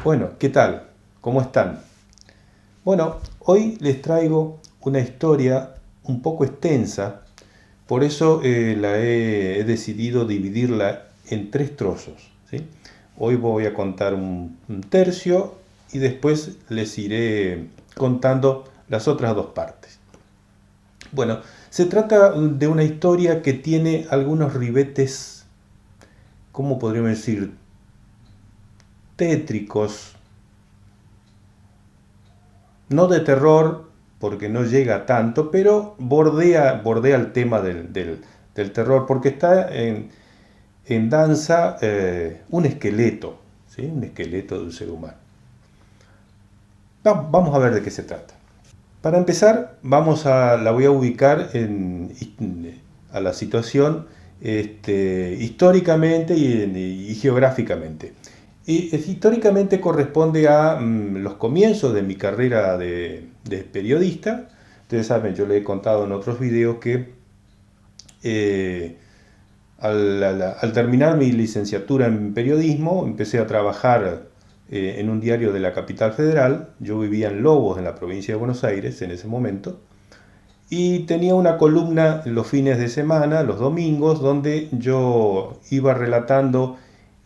Bueno, ¿qué tal? ¿Cómo están? Bueno, hoy les traigo una historia un poco extensa, por eso he decidido dividirla en tres trozos, ¿sí? Hoy voy a contar un tercio y después les iré contando las otras dos partes. Bueno, se trata de una historia que tiene algunos ribetes, ¿cómo podríamos decir? Tétricos, no de terror, porque no llega tanto, pero bordea el tema del terror, porque está en danza un esqueleto, ¿sí? Un esqueleto de un ser humano. Vamos a ver de qué se trata. Para empezar, la voy a ubicar a la situación históricamente y geográficamente. Históricamente corresponde a los comienzos de mi carrera de periodista. Ustedes saben, yo le he contado en otros videos que eh, al terminar mi licenciatura en periodismo empecé a trabajar en un diario de la capital federal. Yo vivía en Lobos, en la provincia de Buenos Aires, en ese momento. Y tenía una columna los fines de semana, los domingos, donde yo iba relatando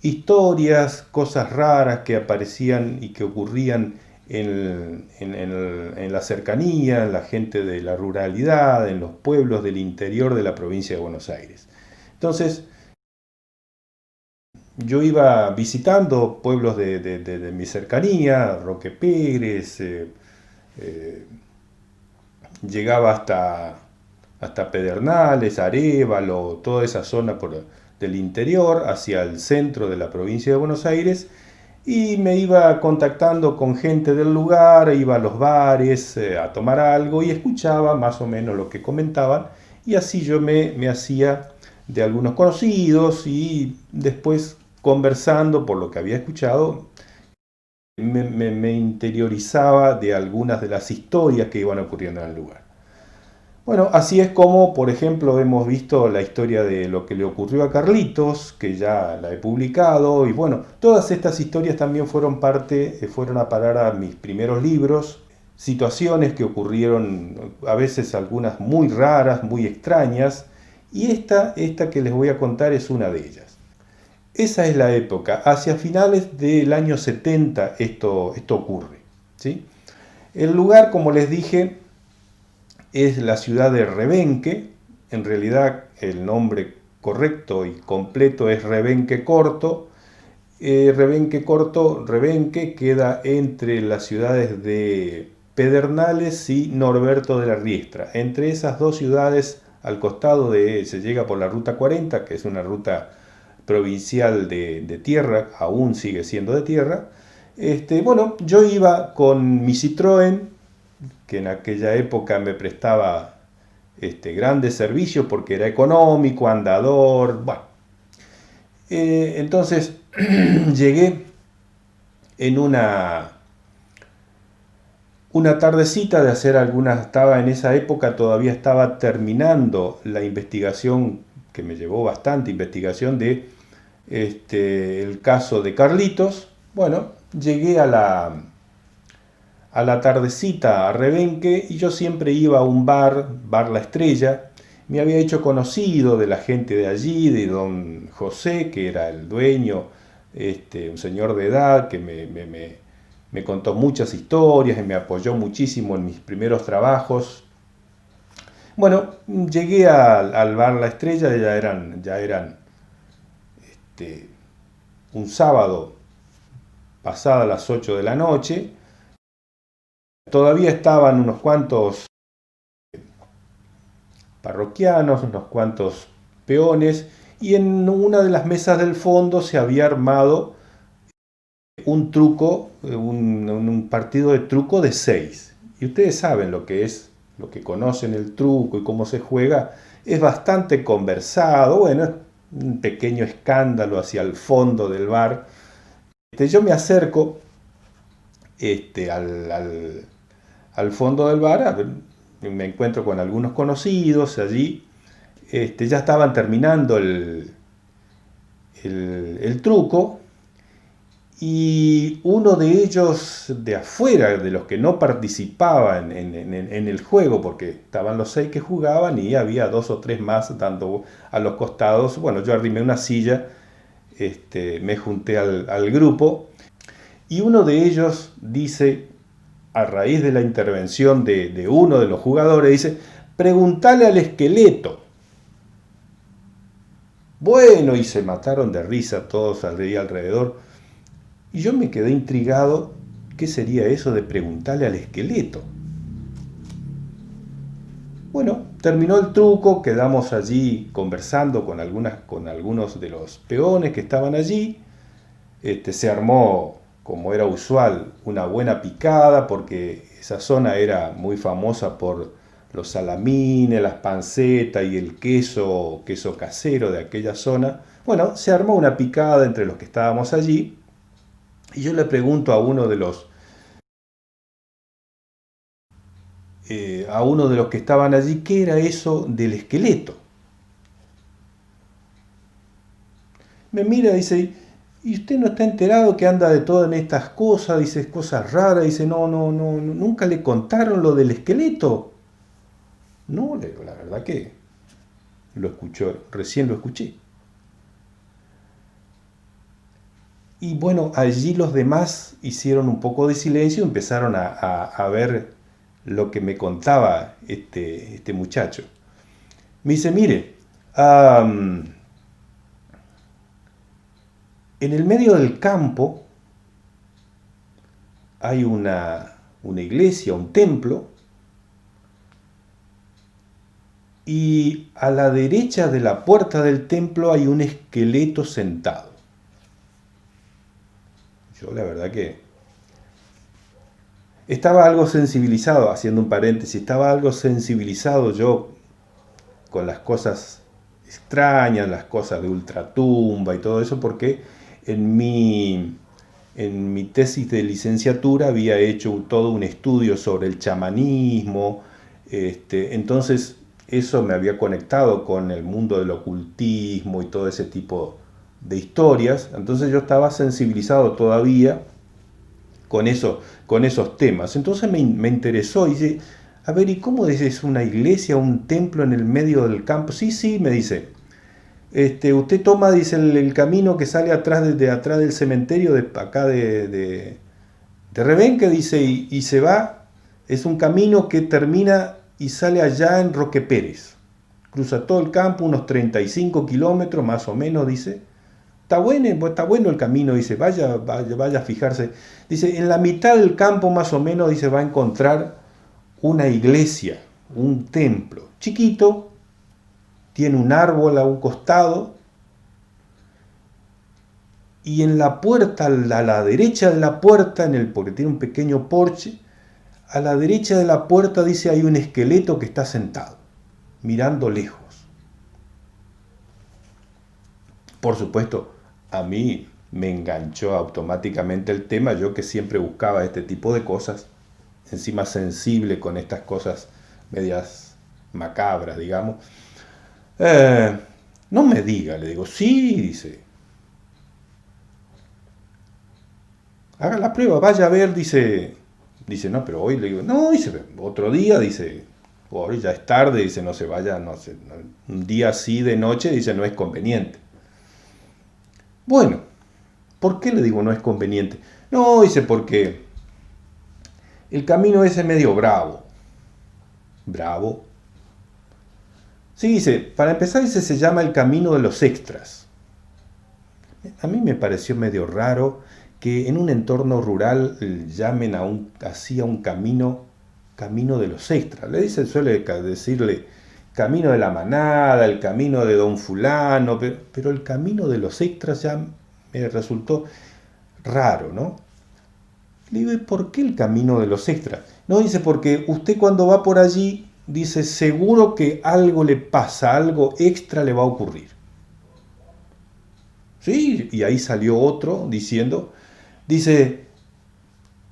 historias, cosas raras que aparecían y que ocurrían en la cercanía, en la gente de la ruralidad, en los pueblos del interior de la provincia de Buenos Aires. Entonces, yo iba visitando pueblos de mi cercanía, Roque Pérez, eh, llegaba hasta Pedernales, Arévalo, toda esa zona del interior, hacia el centro de la provincia de Buenos Aires, y me iba contactando con gente del lugar, iba a los bares a tomar algo y escuchaba más o menos lo que comentaban, y así yo me hacía de algunos conocidos y después conversando por lo que había escuchado, me interiorizaba de algunas de las historias que iban ocurriendo en el lugar. Bueno, así es como, por ejemplo, hemos visto la historia de lo que le ocurrió a Carlitos, que ya la he publicado, y bueno, todas estas historias también fueron a parar a mis primeros libros, situaciones que ocurrieron, a veces algunas muy raras, muy extrañas, y esta que les voy a contar es una de ellas. Esa es la época, hacia finales del año 70 esto ocurre, ¿sí? El lugar, como les dije, es la ciudad de Rebenque. En realidad el nombre correcto y completo es Rebenque Corto. Rebenque queda entre las ciudades de Pedernales y Norberto de la Riestra. Entre esas dos ciudades, al costado se llega por la ruta 40, que es una ruta provincial de tierra, aún sigue siendo de tierra. Bueno, yo iba con mi Citroën, que en aquella época me prestaba grandes servicios porque era económico, andador, bueno. Entonces llegué en una tardecita de hacer estaba en esa época, todavía estaba terminando la investigación, que me llevó bastante investigación de el caso de Carlitos. Bueno, llegué a la tardecita a Rebenque y yo siempre iba a un bar La Estrella. Me había hecho conocido de la gente de allí, de don José, que era el dueño, un señor de edad que me contó muchas historias y me apoyó muchísimo en mis primeros trabajos. Bueno, llegué al bar La Estrella, ya eran un sábado pasada las 8 de la noche. Todavía estaban unos cuantos parroquianos, unos cuantos peones, y en una de las mesas del fondo se había armado un truco, un partido de truco de 6. Y ustedes saben lo que es, lo que conocen el truco y cómo se juega, es bastante conversado, bueno, es un pequeño escándalo hacia el fondo del bar. Yo me acerco al fondo del bar, me encuentro con algunos conocidos allí, ya estaban terminando el truco, y uno de ellos de afuera, de los que no participaban en el juego, porque estaban los 6 que jugaban y había 2 o 3 más dando a los costados. Bueno, yo arrimé una silla, me junté al grupo, y uno de ellos dice, a raíz de la intervención de uno de los jugadores, dice: preguntale al esqueleto. Bueno, y se mataron de risa todos alrededor. Y yo me quedé intrigado, ¿qué sería eso de preguntarle al esqueleto? Bueno, terminó el truco, quedamos allí conversando con algunos de los peones que estaban allí. Se armó, como era usual, una buena picada, porque esa zona era muy famosa por los salamines, las pancetas y el queso casero de aquella zona. Bueno, se armó una picada entre los que estábamos allí, y yo le pregunto a uno de los que estaban allí qué era eso del esqueleto. Me mira y dice: ¿y usted no está enterado que anda de todas estas cosas? Dice, cosas raras. Dice, no, nunca le contaron lo del esqueleto. No, le digo, la verdad que lo escuchó, recién lo escuché. Y bueno, allí los demás hicieron un poco de silencio, empezaron a ver lo que me contaba este muchacho. Me dice, mire, en el medio del campo hay una iglesia, un templo, y a la derecha de la puerta del templo hay un esqueleto sentado. Yo la verdad que estaba algo sensibilizado, haciendo un paréntesis, estaba algo sensibilizado yo con las cosas extrañas, las cosas de ultratumba y todo eso, porque en mi tesis de licenciatura había hecho todo un estudio sobre el chamanismo, entonces eso me había conectado con el mundo del ocultismo y todo ese tipo de historias. Entonces yo estaba sensibilizado todavía con esos temas. Entonces me interesó y dice, a ver, ¿y cómo es una iglesia, un templo en el medio del campo? Sí, me dice. Usted toma, dice, el camino que sale atrás del cementerio de acá de Rebenque, dice, y se va. Es un camino que termina y sale allá en Roque Pérez. Cruza todo el campo, unos 35 kilómetros más o menos, dice. Está bueno el camino, dice, vaya a fijarse. Dice, en la mitad del campo más o menos, dice, va a encontrar una iglesia, un templo, chiquito, tiene un árbol a un costado, y en la puerta, a la derecha de la puerta, porque tiene un pequeño porche, a la derecha de la puerta, dice, hay un esqueleto que está sentado, mirando lejos. Por supuesto, a mí me enganchó automáticamente el tema, yo que siempre buscaba este tipo de cosas, encima sensible con estas cosas medias macabras, digamos. No me diga, le digo, sí, dice. Haga la prueba, vaya a ver, dice, no, pero hoy le digo, no, dice, otro día, dice, hoy ya es tarde, dice, no se vaya, no sé, un día así de noche, dice, no es conveniente. Bueno, ¿por qué le digo no es conveniente? No, dice, porque el camino ese es medio bravo. ¿Bravo? Sí, dice, para empezar, dice, se llama el camino de los extras. A mí me pareció medio raro que en un entorno rural llamen así a un camino de los extras. Suele decirle camino de la manada, el camino de don fulano, pero el camino de los extras ya me resultó raro, ¿no? Le digo, ¿y por qué el camino de los extras? No, dice, porque usted cuando va por allí, dice, seguro que algo le pasa, algo extra le va a ocurrir. Sí, y ahí salió otro diciendo, dice,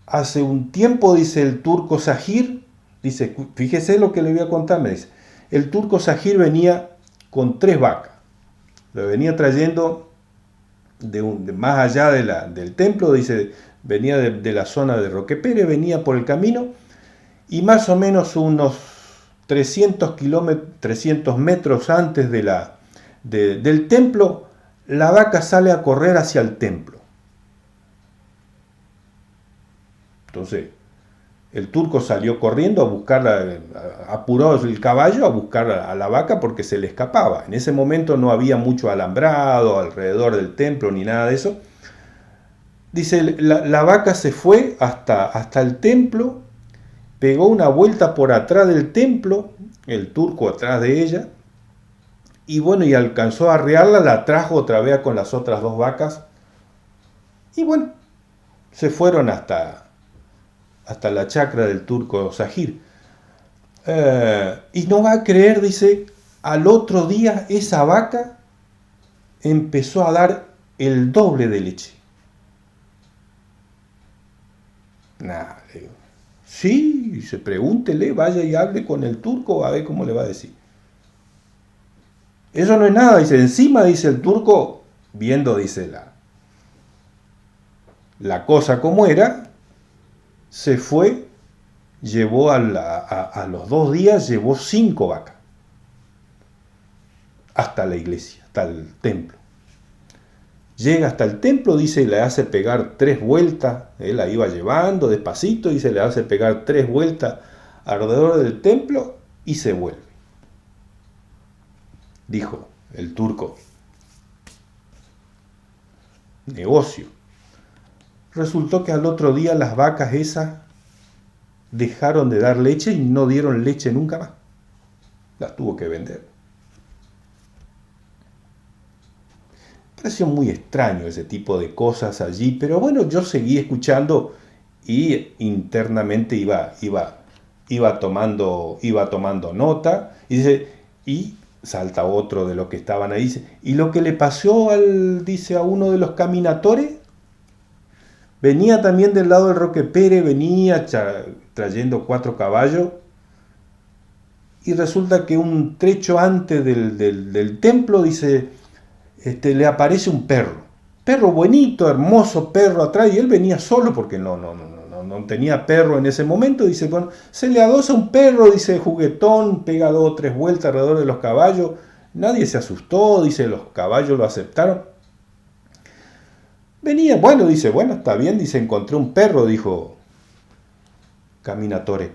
hace un tiempo, dice, el turco Zahir, dice, fíjese lo que le voy a contar, me dice, el turco Zahir venía con 3 vacas, le venía trayendo más allá del templo, dice, venía de la zona de Roque Pérez, venía por el camino y más o menos unos 300 metros antes del templo, la vaca sale a correr hacia el templo. Entonces, el turco salió corriendo a buscarla, apuró el caballo a buscar a la vaca porque se le escapaba. En ese momento no había mucho alambrado alrededor del templo ni nada de eso. Dice, la vaca se fue hasta el templo, pegó una vuelta por atrás del templo, el turco atrás de ella, y bueno, y alcanzó a arrearla, la trajo otra vez con las otras dos vacas, y bueno, se fueron hasta la chacra del turco Zahir. Y no va a creer, dice, al otro día esa vaca empezó a dar el doble de leche. Nada, digo, sí, se pregúntele, vaya y hable con el turco, a ver cómo le va a decir. Eso no es nada, dice, encima, dice el turco, viendo, dice, la cosa como era, se fue, llevó a los 2 días, llevó 5 vacas hasta la iglesia, hasta el templo. Llega hasta el templo, dice, y le hace pegar 3 vueltas, él la iba llevando despacito, dice, le hace pegar 3 vueltas alrededor del templo y se vuelve. Dijo el turco, negocio. Resultó que al otro día las vacas esas dejaron de dar leche y no dieron leche nunca más. Las tuvo que vender. Pareció muy extraño ese tipo de cosas allí, pero bueno, yo seguí escuchando y internamente iba tomando nota. Y dice, y salta otro de los que estaban ahí, dice, y lo que le pasó dice, a uno de los caminatores, venía también del lado del Roque Pérez, venía trayendo 4 caballos, y resulta que un trecho antes del templo, dice, le aparece un perro bonito, hermoso perro atrás, y él venía solo porque no tenía perro en ese momento. Dice, bueno, se le adosa un perro, dice, juguetón, pega 2 o 3 vueltas alrededor de los caballos, nadie se asustó, dice, los caballos lo aceptaron. Venía, bueno, dice, bueno, está bien, dice, encontré un perro, dijo Caminatore.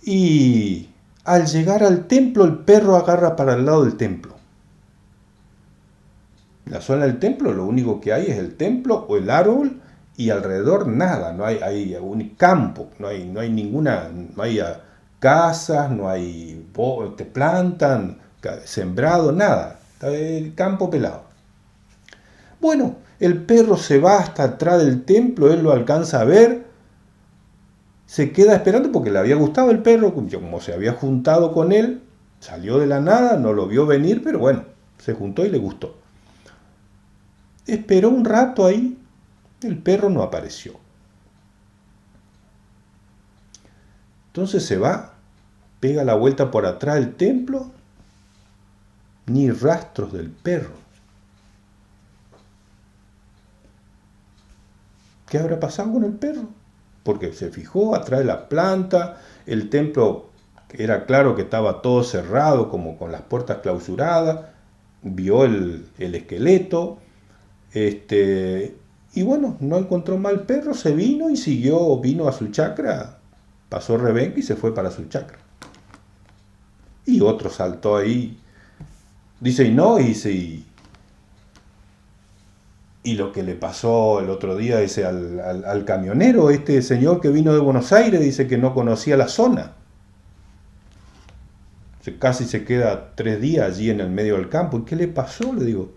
Y al llegar al templo, el perro agarra para el lado del templo. La zona del templo, lo único que hay es el templo o el árbol y alrededor nada, no hay un campo, no hay ninguna, no hay casas, no hay te plantan, sembrado, nada, está el campo pelado. Bueno, el perro se va hasta atrás del templo, él lo alcanza a ver, se queda esperando porque le había gustado el perro, como se había juntado con él, salió de la nada, no lo vio venir, pero bueno, se juntó y le gustó. Esperó un rato ahí, el perro no apareció. Entonces se va, pega la vuelta por atrás del templo, ni rastros del perro. ¿Qué habrá pasado con el perro? Porque se fijó atrás de la planta, el templo era claro que estaba todo cerrado, como con las puertas clausuradas, vio el esqueleto, y bueno, no encontró mal perro, se vino y vino a su chacra, pasó rebenque y se fue para su chacra. Y otro saltó ahí, dice, y lo que le pasó el otro día, dice, al camionero, este señor que vino de Buenos Aires, dice que no conocía la zona. Casi se queda 3 días allí en el medio del campo. ¿Y qué le pasó? Le digo.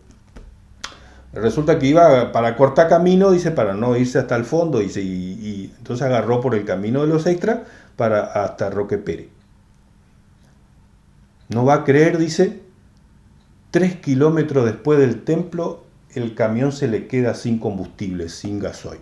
Resulta que iba para cortar camino, dice, para no irse hasta el fondo, dice, y entonces agarró por el camino de los extras hasta Roque Pérez. No va a creer, dice, 3 kilómetros después del templo, el camión se le queda sin combustible, sin gasoil.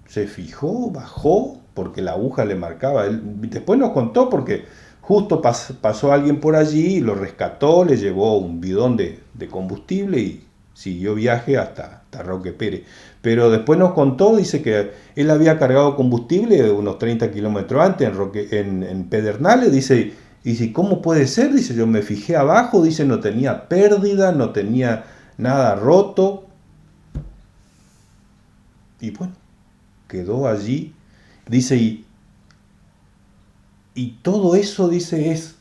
Se fijó, bajó, porque la aguja le marcaba. Después nos contó porque Justo pasó alguien por allí, lo rescató, le llevó un bidón de combustible y siguió viaje hasta Roque Pérez. Pero después nos contó, dice que él había cargado combustible unos 30 kilómetros antes en Pedernales, dice, y dice, ¿cómo puede ser? Dice, yo me fijé abajo, dice, no tenía pérdida, no tenía nada roto. Y bueno, quedó allí, dice, y todo eso, dice, es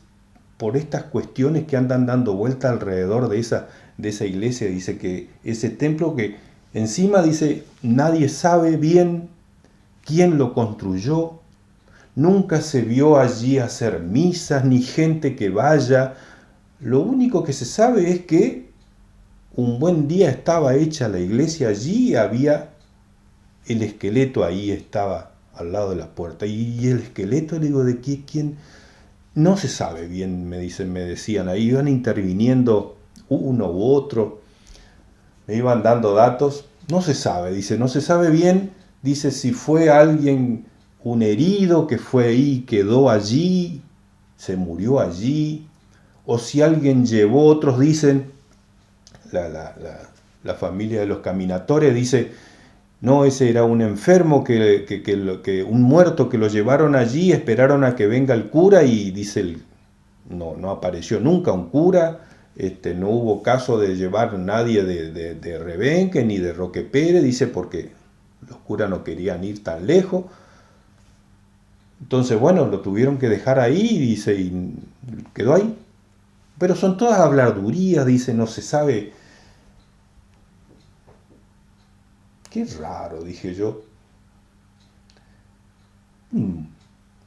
por estas cuestiones que andan dando vuelta alrededor de esa iglesia. Dice que ese templo que encima, dice, nadie sabe bien quién lo construyó, nunca se vio allí hacer misas, ni gente que vaya. Lo único que se sabe es que un buen día estaba hecha la iglesia allí, había el esqueleto ahí, estaba al lado de la puerta. Y el esqueleto, le digo, ¿de quién? No se sabe bien, me decían, ahí iban interviniendo uno u otro, me iban dando datos, no se sabe, dice, no se sabe bien, dice, si fue alguien, un herido que fue ahí, quedó allí, se murió allí, o si alguien llevó, otros dicen, la familia de los caminatores dice, no, ese era un enfermo, un muerto que lo llevaron allí, esperaron a que venga el cura y dice, no apareció nunca un cura, no hubo caso de llevar nadie de Rebenque ni de Roque Pérez, dice, porque los curas no querían ir tan lejos. Entonces, bueno, lo tuvieron que dejar ahí, dice, y quedó ahí. Pero son todas habladurías, dice, no se sabe. Qué raro, dije yo.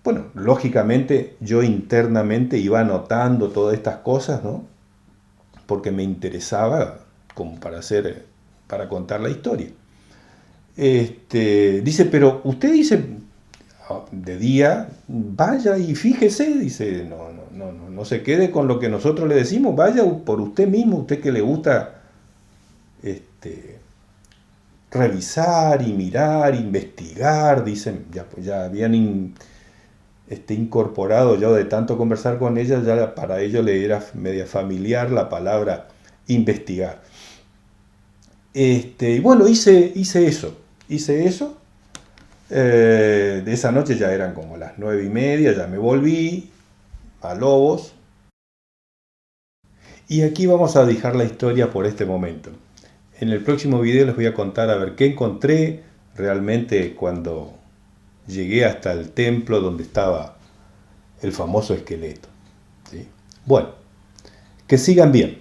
Bueno, lógicamente yo internamente iba anotando todas estas cosas, ¿no? Porque me interesaba como para contar la historia. Dice, pero usted dice, de día, vaya y fíjese, dice, no se quede con lo que nosotros le decimos, vaya por usted mismo, usted que le gusta revisar y mirar, investigar, dicen, ya habían incorporado, yo de tanto conversar con ella, ya para ellos le era media familiar la palabra investigar. Y bueno, hice eso. De esa noche ya eran como las 9:30, ya me volví a Lobos. Y aquí vamos a dejar la historia por este momento. En el próximo video les voy a contar a ver qué encontré realmente cuando llegué hasta el templo donde estaba el famoso esqueleto, ¿sí? Bueno, que sigan bien.